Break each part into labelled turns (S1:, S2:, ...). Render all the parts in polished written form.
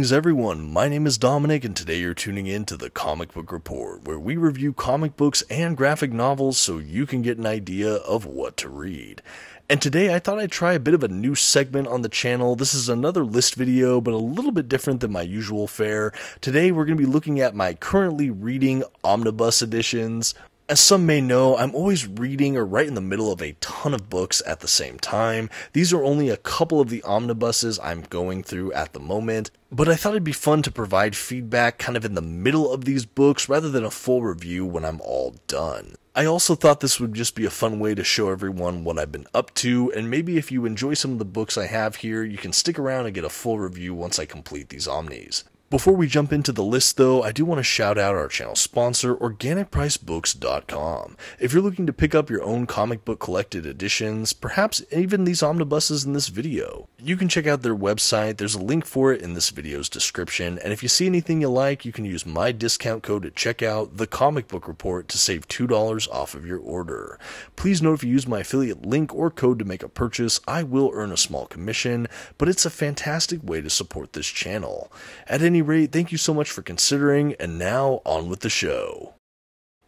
S1: Greetings everyone, my name is Dominic and today you're tuning in to the Comic Book Report, where we review comic books and graphic novels so you can get an idea of what to read. And today I thought I'd try a bit of a new segment on the channel. This is another list video, but a little bit different than my usual fare. Today we're going to be looking at my currently reading omnibus editions. As some may know, I'm always reading or right in the middle of a ton of books at the same time. These are only a couple of the omnibuses I'm going through at the moment, but I thought it'd be fun to provide feedback kind of in the middle of these books rather than a full review when I'm all done. I also thought this would just be a fun way to show everyone what I've been up to, and maybe if you enjoy some of the books I have here, you can stick around and get a full review once I complete these omnis. Before we jump into the list though, I do want to shout out our channel sponsor, OrganicPriceBooks.com. If you're looking to pick up your own comic book collected editions, perhaps even these omnibuses in this video, you can check out their website. There's a link for it in this video's description, and if you see anything you like, you can use my discount code at checkout, TheComicBookReport, to save $2 off of your order. Please note if you use my affiliate link or code to make a purchase, I will earn a small commission, but it's a fantastic way to support this channel. At any rate, thank you so much for considering, and now on with the show.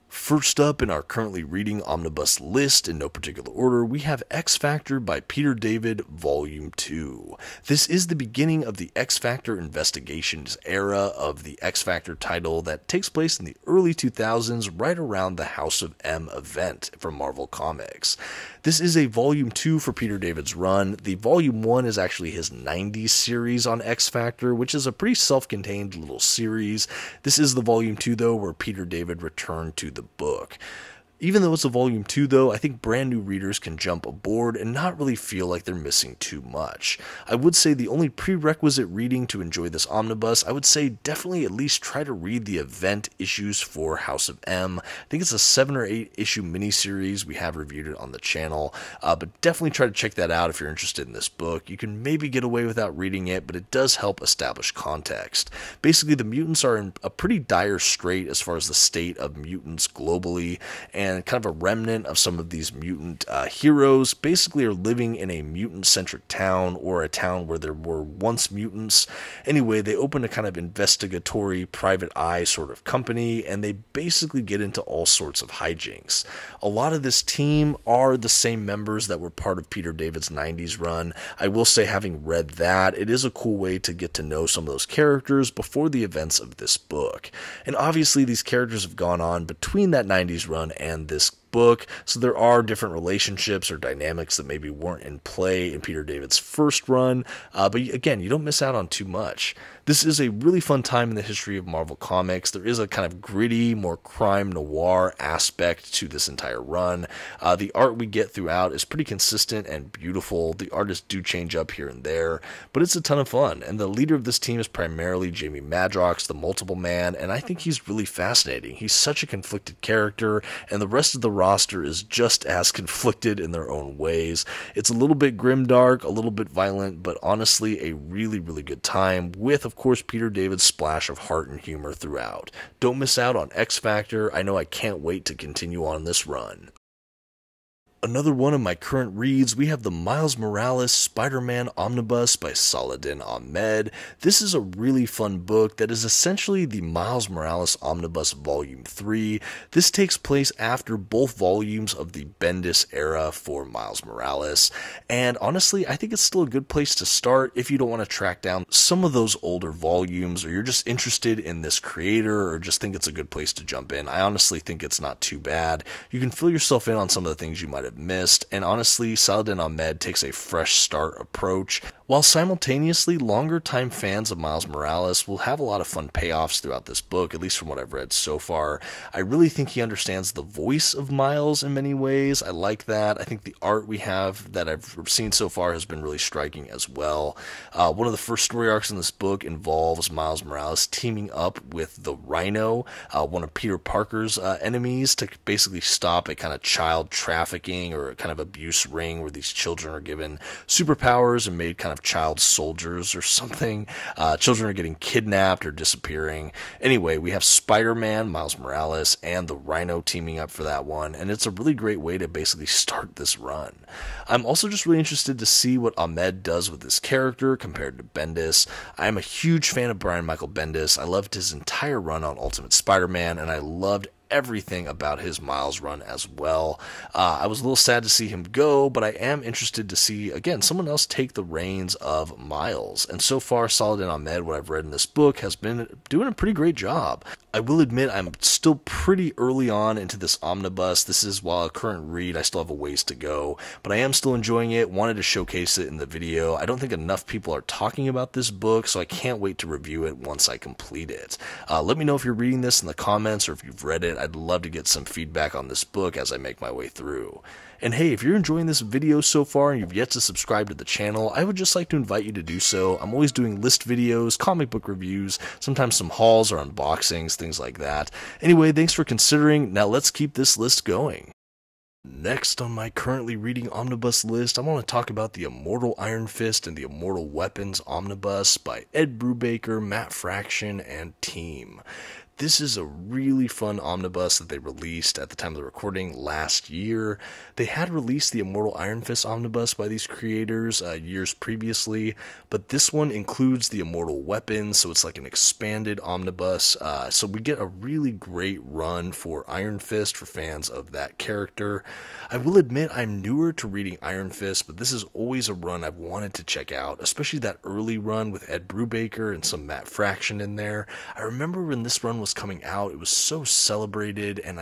S1: First up in our currently reading omnibus list, in no particular order, we have X Factor by Peter David, Volume 2. This is the beginning of the X Factor Investigations era of the X Factor title that takes place in the early 2000s, right around the House of M event from Marvel Comics. This is a Volume 2 for Peter David's run. The Volume 1 is actually his 90s series on X Factor, which is a pretty self-contained little series. This is the Volume 2, though, where Peter David returned to the book. Even though it's a Volume 2 though, I think brand new readers can jump aboard and not really feel like they're missing too much. I would say the only prerequisite reading to enjoy this omnibus, I would say definitely at least try to read the event issues for House of M. I think it's a 7 or 8 issue miniseries. We have reviewed it on the channel, but definitely try to check that out if you're interested in this book. You can maybe get away without reading it, but it does help establish context. Basically, the mutants are in a pretty dire strait as far as the state of mutants globally, and kind of a remnant of some of these mutant heroes basically are living in a mutant-centric town, or a town where there were once mutants. Anyway, they open a kind of investigatory private eye sort of company, and they basically get into all sorts of hijinks. A lot of this team are the same members that were part of Peter David's 90s run. I will say, having read that, it is a cool way to get to know some of those characters before the events of this book. And obviously these characters have gone on between that 90s run and this book, so there are different relationships or dynamics that maybe weren't in play in Peter David's first run, but again, you don't miss out on too much. This is a really fun time in the history of Marvel Comics. There is a kind of gritty, more crime noir aspect to this entire run. The art we get throughout is pretty consistent and beautiful. The artists do change up here and there, but it's a ton of fun, and the leader of this team is primarily Jamie Madrox, the Multiple Man, and I think he's really fascinating. He's such a conflicted character, and the rest of the roster is just as conflicted in their own ways. It's a little bit grimdark, a little bit violent, but honestly a really, really good time, with, of course, Peter David's splash of heart and humor throughout. Don't miss out on X Factor. I know I can't wait to continue on this run. Another one of my current reads, we have the Miles Morales Spider-Man Omnibus by Saladin Ahmed. This is a really fun book that is essentially the Miles Morales Omnibus Volume 3. This takes place after both volumes of the Bendis era for Miles Morales, and honestly, I think it's still a good place to start if you don't want to track down some of those older volumes, or you're just interested in this creator, or just think it's a good place to jump in. I honestly think it's not too bad. You can fill yourself in on some of the things you might have missed, and honestly, Saladin Ahmed takes a fresh start approach, while simultaneously longer time fans of Miles Morales will have a lot of fun payoffs throughout this book, at least from what I've read so far. I really think he understands the voice of Miles in many ways. I like that. I think the art we have that I've seen so far has been really striking as well. One of the first story arcs in this book involves Miles Morales teaming up with the Rhino, one of Peter Parker's enemies, to basically stop a kind of child trafficking or a kind of abuse ring where these children are given superpowers and made kind of child soldiers or something. Children are getting kidnapped or disappearing. Anyway, we have Spider-Man, Miles Morales, and the Rhino teaming up for that one, and it's a really great way to basically start this run. I'm also just really interested to see what Ahmed does with this character compared to Bendis. I am a huge fan of Brian Michael Bendis. I loved his entire run on Ultimate Spider-Man, and I loved everything about his Miles run as well. I was a little sad to see him go, but I am interested to see, again, someone else take the reins of Miles. And so far, Saladin Ahmed, what I've read in this book, has been doing a pretty great job. I will admit I'm still pretty early on into this omnibus. This is, while a current read, I still have a ways to go, but I am still enjoying it, wanted to showcase it in the video. I don't think enough people are talking about this book, so I can't wait to review it once I complete it. Let me know if you're reading this in the comments or if you've read it. I'd love to get some feedback on this book as I make my way through. And hey, if you're enjoying this video so far and you've yet to subscribe to the channel, I would just like to invite you to do so. I'm always doing list videos, comic book reviews, sometimes some hauls or unboxings, things like that. Anyway, thanks for considering. Now let's keep this list going. Next on my currently reading omnibus list, I want to talk about the Immortal Iron Fist and the Immortal Weapons Omnibus by Ed Brubaker, Matt Fraction, and team. This is a really fun omnibus that they released at the time of the recording last year. They had released the Immortal Iron Fist omnibus by these creators years previously, but this one includes the Immortal Weapons, so it's like an expanded omnibus. So we get a really great run for Iron Fist for fans of that character. I will admit I'm newer to reading Iron Fist, but this is always a run I've wanted to check out, especially that early run with Ed Brubaker and some Matt Fraction in there. I remember when this run was coming out, it was so celebrated, and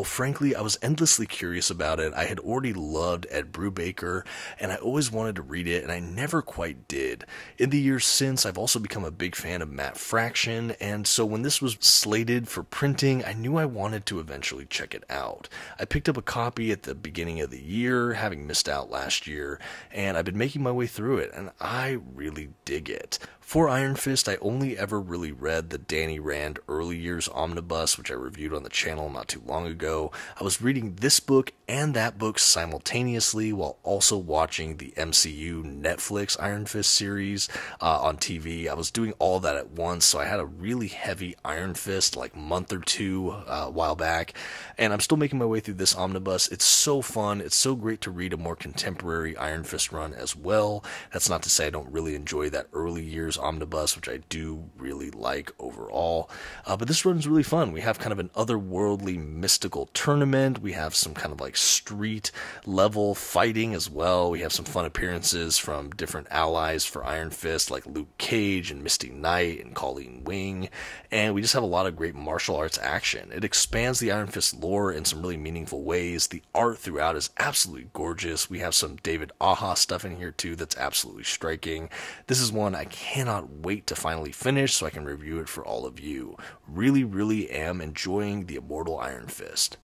S1: frankly, I was endlessly curious about it. I had already loved Ed Brubaker, and I always wanted to read it, and I never quite did. In the years since, I've also become a big fan of Matt Fraction, and so when this was slated for printing, I knew I wanted to eventually check it out. I picked up a copy at the beginning of the year, having missed out last year, and I've been making my way through it, and I really dig it. For Iron Fist, I only ever really read the Danny Rand Early Years Omnibus, which I reviewed on the channel not too long ago. I was reading this book and that book simultaneously while also watching the MCU Netflix Iron Fist series on TV. I was doing all that at once, so I had a really heavy Iron Fist like month or two a while back, and I'm still making my way through this omnibus. It's so fun. It's so great to read a more contemporary Iron Fist run as well. That's not to say I don't really enjoy that Early Years Omnibus, which I do really like overall, but this run's really fun. We have kind of an otherworldly mystical tournament. We have some kind of like street level fighting as well. We have some fun appearances from different allies for Iron Fist like Luke Cage and Misty Knight and Colleen Wing, and we just have a lot of great martial arts action. It expands the Iron Fist lore in some really meaningful ways. The art throughout is absolutely gorgeous. We have some David Aja stuff in here too that's absolutely striking. This is one I cannot wait to finally finish so I can review it for all of you. Really am enjoying the Immortal Iron Fist.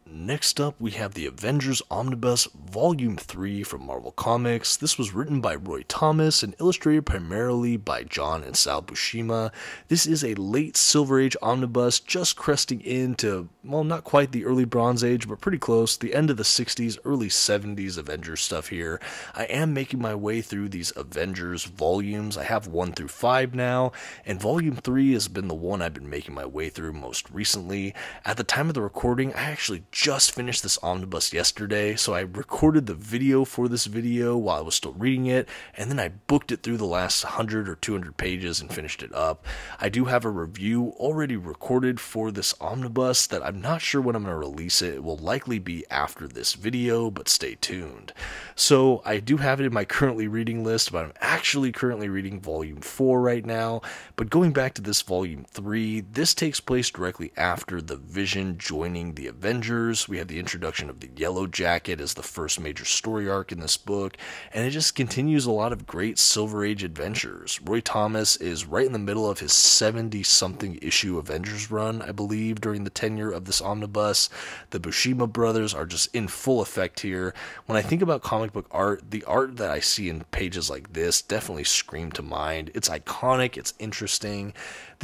S1: Next up, we have the Avengers Omnibus Volume 3 from Marvel Comics. This was written by Roy Thomas and illustrated primarily by John and Sal Buscema. This is a late Silver Age omnibus, just cresting into, well, not quite the early Bronze Age, but pretty close, the end of the 60s, early 70s Avengers stuff here. I am making my way through these Avengers volumes. I have 1 through 5 now, and Volume 3 has been the one I've been making my way through most recently. At the time of the recording, I actually just finished this omnibus yesterday, so I recorded the video for this video while I was still reading it, and then I booked it through the last 100 or 200 pages and finished it up. I do have a review already recorded for this omnibus that I'm not sure when I'm going to release it. It will likely be after this video, but stay tuned. So I do have it in my currently reading list, but I'm actually currently reading Volume 4 right now. But going back to this Volume 3, this takes place directly after the Vision joining the Avengers. We have the introduction of the Yellow Jacket as the first major story arc in this book, and it just continues a lot of great Silver Age adventures. Roy Thomas is right in the middle of his 70-something issue Avengers run, I believe, during the tenure of this omnibus. The Buscema brothers are just in full effect here. When I think about comic book art, the art that I see in pages like this definitely scream to mind. It's iconic, it's interesting.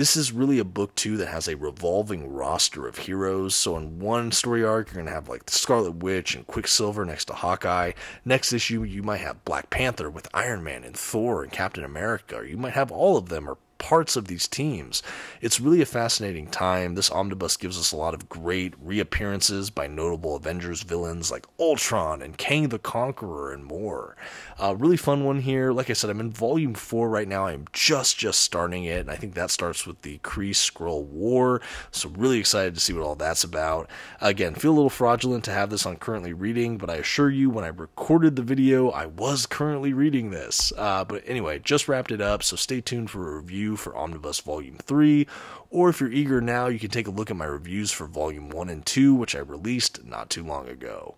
S1: This is really a book too that has a revolving roster of heroes. So in one story arc, you're going to have like the Scarlet Witch and Quicksilver next to Hawkeye. Next issue, you might have Black Panther with Iron Man and Thor and Captain America, or you might have all of them, or parts of these teams. It's really a fascinating time. This omnibus gives us a lot of great reappearances by notable Avengers villains like Ultron and Kang the Conqueror and more. Really fun one here. Like I said, I'm in volume 4 right now. I'm just starting it, and I think that starts with the Kree-Skrull War, so really excited to see what all that's about. Again, feel a little fraudulent to have this on currently reading, but I assure you when I recorded the video, I was currently reading this. But anyway, just wrapped it up, so stay tuned for a review for Omnibus Volume 3, or if you're eager now, you can take a look at my reviews for Volume 1 and 2, which I released not too long ago.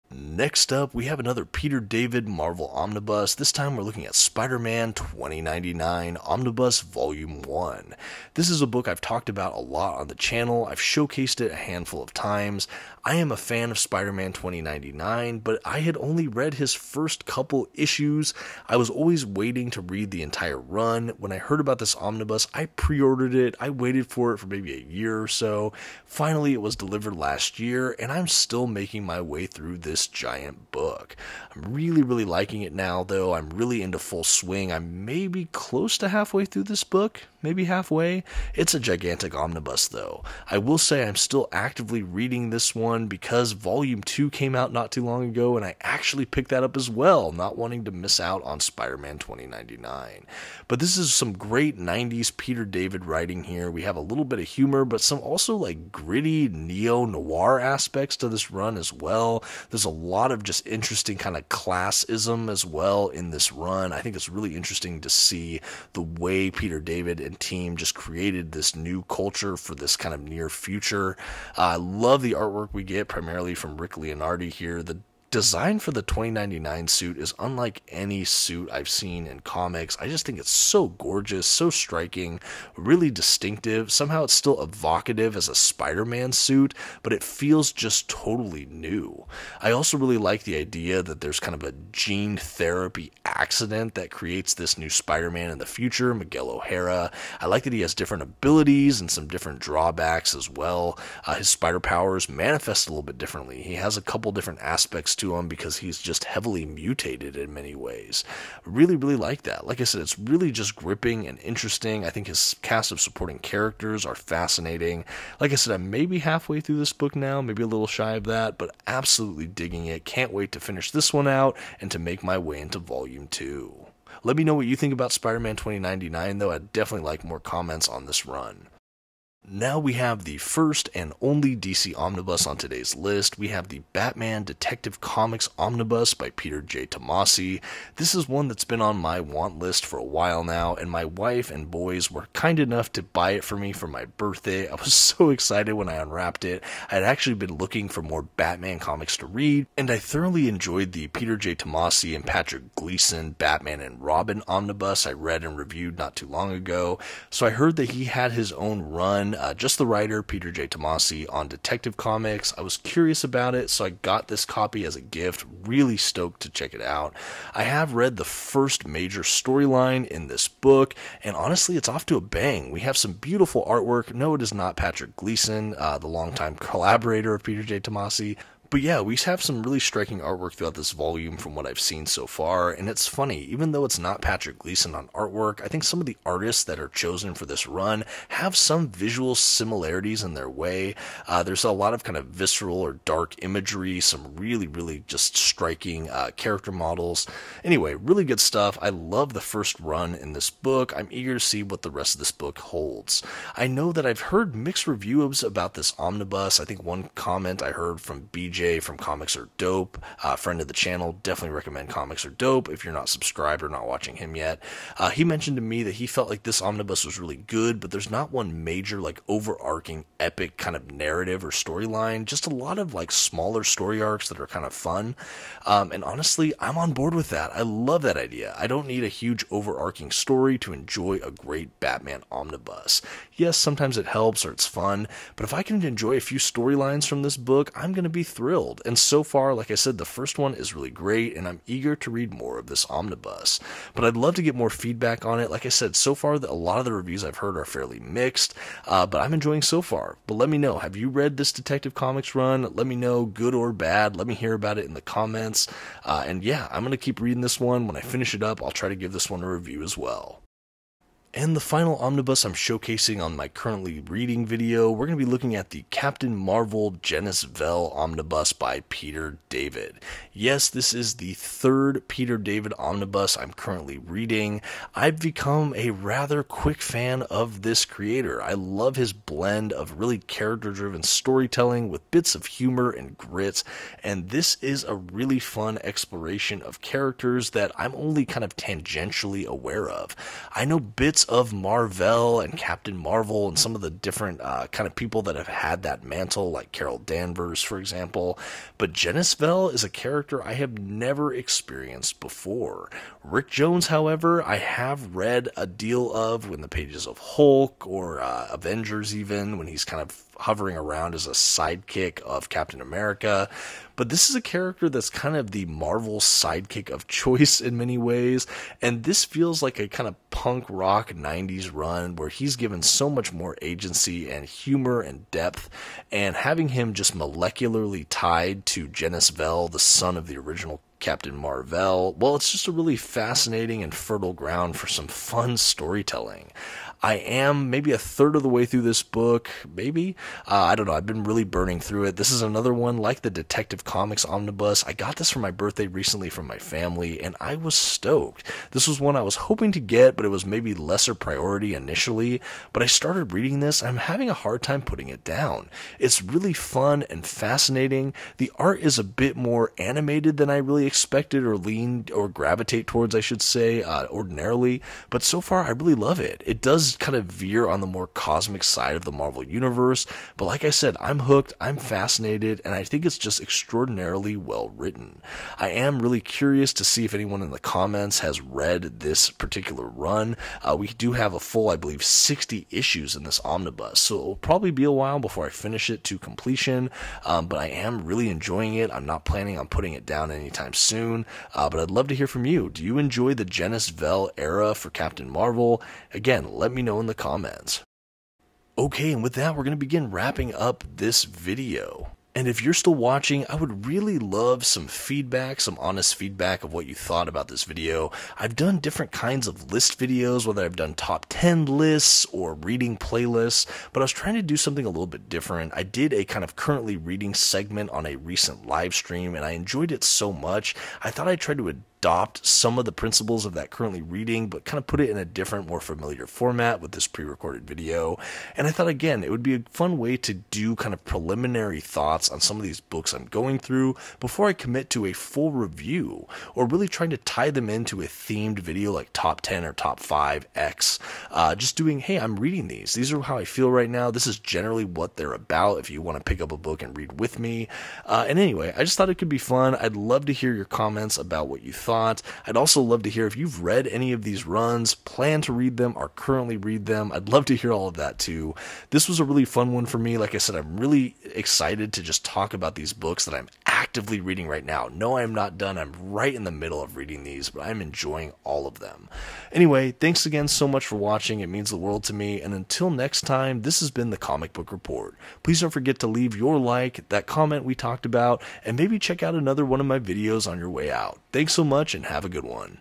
S1: Next up, we have another Peter David Marvel Omnibus. This time we're looking at Spider-Man 2099 Omnibus Volume 1. This is a book I've talked about a lot on the channel. I've showcased it a handful of times. I am a fan of Spider-Man 2099, but I had only read his first couple issues. I was always waiting to read the entire run. When I heard about this omnibus, I pre-ordered it. I waited for it for maybe a year or so. Finally, it was delivered last year, and I'm still making my way through this giant book. I'm really liking it now, though. I'm really into full swing. I'm maybe close to halfway through this book, maybe halfway. It's a gigantic omnibus, though. I will say I'm still actively reading this one because Volume 2 came out not too long ago, and I actually picked that up as well, not wanting to miss out on Spider-Man 2099. But this is some great 90s Peter David writing here. We have a little bit of humor, but some also like gritty neo-noir aspects to this run as well. There's a lot of just interesting kind of classism as well in this run. I think it's really interesting to see the way Peter David and team just created this new culture for this kind of near future. I love the artwork we get primarily from Rick Leonardi here. The design for the 2099 suit is unlike any suit I've seen in comics. I just think it's so gorgeous, so striking, really distinctive. Somehow it's still evocative as a Spider-Man suit, but it feels just totally new. I also really like the idea that there's kind of a gene therapy accident that creates this new Spider-Man in the future, Miguel O'Hara. I like that he has different abilities and some different drawbacks as well. His spider powers manifest a little bit differently. He has a couple different aspects to him because he's just heavily mutated in many ways. Really like that. Like I said, it's really just gripping and interesting. I think his cast of supporting characters are fascinating. Like I said, I'm maybe halfway through this book now, maybe a little shy of that, but absolutely digging it. Can't wait to finish this one out and to make my way into Volume 2. Let me know what you think about Spider-Man 2099, though. I'd definitely like more comments on this run. Now we have the first and only DC Omnibus on today's list. We have the Batman Detective Comics Omnibus by Peter J. Tomasi. This is one that's been on my want list for a while now, and my wife and boys were kind enough to buy it for me for my birthday. I was so excited when I unwrapped it. I had actually been looking for more Batman comics to read, and I thoroughly enjoyed the Peter J. Tomasi and Patrick Gleason Batman and Robin Omnibus I read and reviewed not too long ago. So I heard that he had his own run, just the writer, Peter J. Tomasi, on Detective Comics. I was curious about it, so I got this copy as a gift. Really stoked to check it out. I have read the first major storyline in this book, and honestly, it's off to a bang. We have some beautiful artwork. No, it is not Patrick Gleason, the longtime collaborator of Peter J. Tomasi. But yeah, we have some really striking artwork throughout this volume from what I've seen so far, and it's funny, even though it's not Patrick Gleason on artwork, I think some of the artists that are chosen for this run have some visual similarities in their way. There's a lot of kind of visceral or dark imagery, some really just striking character models. Anyway, really good stuff. I love the first run in this book. I'm eager to see what the rest of this book holds. I know that I've heard mixed reviews about this omnibus. I think one comment I heard from BJ from Comics Are Dope, friend of the channel, definitely recommend Comics Are Dope if you're not subscribed or not watching him yet. He mentioned to me that he felt like this omnibus was really good, but there's not one major like overarching epic kind of narrative or storyline, just a lot of like smaller story arcs that are kind of fun. And honestly, I'm on board with that. I love that idea. I don't need a huge overarching story to enjoy a great Batman omnibus. Yes, sometimes it helps or it's fun, but if I can enjoy a few storylines from this book, I'm going to be thrilled thrilled. And so far, like I said, the first one is really great, and I'm eager to read more of this omnibus. But I'd love to get more feedback on it. Like I said, so far, a lot of the reviews I've heard are fairly mixed, but I'm enjoying so far. But let me know, have you read this Detective Comics run? Let me know, good or bad. Let me hear about it in the comments. And yeah, I'm going to keep reading this one. When I finish it up, I'll try to give this one a review as well. And the final omnibus I'm showcasing on my currently reading video, we're going to be looking at the Captain Marvel Genis-Vell Omnibus by Peter David. Yes, this is the third Peter David omnibus I'm currently reading. I've become a rather quick fan of this creator. I love his blend of really character-driven storytelling with bits of humor and grit, and this is a really fun exploration of characters that I'm only kind of tangentially aware of. I know bits of Marvel and Captain Marvel and some of the different kind of people that have had that mantle, like Carol Danvers, for example, but Genis-Vell is a character I have never experienced before. Rick Jones, however, I have read a deal of in the pages of Hulk or Avengers, even when he's kind of hovering around as a sidekick of Captain America. But this is a character that's kind of the Marvel sidekick of choice in many ways, and this feels like a kind of punk rock 90s run where he's given so much more agency and humor and depth, and having him just molecularly tied to Genis-Vell, the son of the original Captain Marvel, well, it's just a really fascinating and fertile ground for some fun storytelling. I am maybe a third of the way through this book, maybe. I don't know. I've been really burning through it. This is another one like the Detective Comics Omnibus. I got this for my birthday recently from my family, and I was stoked. This was one I was hoping to get, but it was maybe lesser priority initially. But I started reading this, and I'm having a hard time putting it down. It's really fun and fascinating. The art is a bit more animated than I really expected or leaned or gravitate towards, I should say, ordinarily. But so far, I really love it. It does kind of veer on the more cosmic side of the Marvel Universe, but like I said, I'm hooked, I'm fascinated, and I think it's just extraordinarily well written. I am really curious to see if anyone in the comments has read this particular run. We do have a full, I believe, 60 issues in this omnibus, so it'll probably be a while before I finish it to completion, but I am really enjoying it. I'm not planning on putting it down anytime soon, but I'd love to hear from you. Do you enjoy the Genis-Vell era for Captain Marvel? Again, let me know in the comments. Okay, and with that, we're going to begin wrapping up this video. And if you're still watching, I would really love some feedback, some honest feedback of what you thought about this video. I've done different kinds of list videos, whether I've done top 10 lists or reading playlists, but I was trying to do something a little bit different. I did a kind of currently reading segment on a recent live stream, and I enjoyed it so much, I thought I'd try to adopt some of the principles of that currently reading, but kind of put it in a different, more familiar format with this pre-recorded video. And I thought, again, it would be a fun way to do kind of preliminary thoughts on some of these books I'm going through before I commit to a full review, or really trying to tie them into a themed video like top 10 or top 5 X. Just doing, hey, I'm reading these. These are how I feel right now. This is generally what they're about if you want to pick up a book and read with me. And anyway, I just thought it could be fun. I'd love to hear your comments about what you thought. I'd also love to hear if you've read any of these runs, plan to read them, or currently read them. I'd love to hear all of that too. This was a really fun one for me. Like I said, I'm really excited to just talk about these books that I'm actively reading right now. No, I'm not done. I'm right in the middle of reading these, but I'm enjoying all of them. Anyway, thanks again so much for watching. It means the world to me. And until next time, this has been the Comic Book Report. Please don't forget to leave your like, that comment we talked about, and maybe check out another one of my videos on your way out. Thanks so much and have a good one.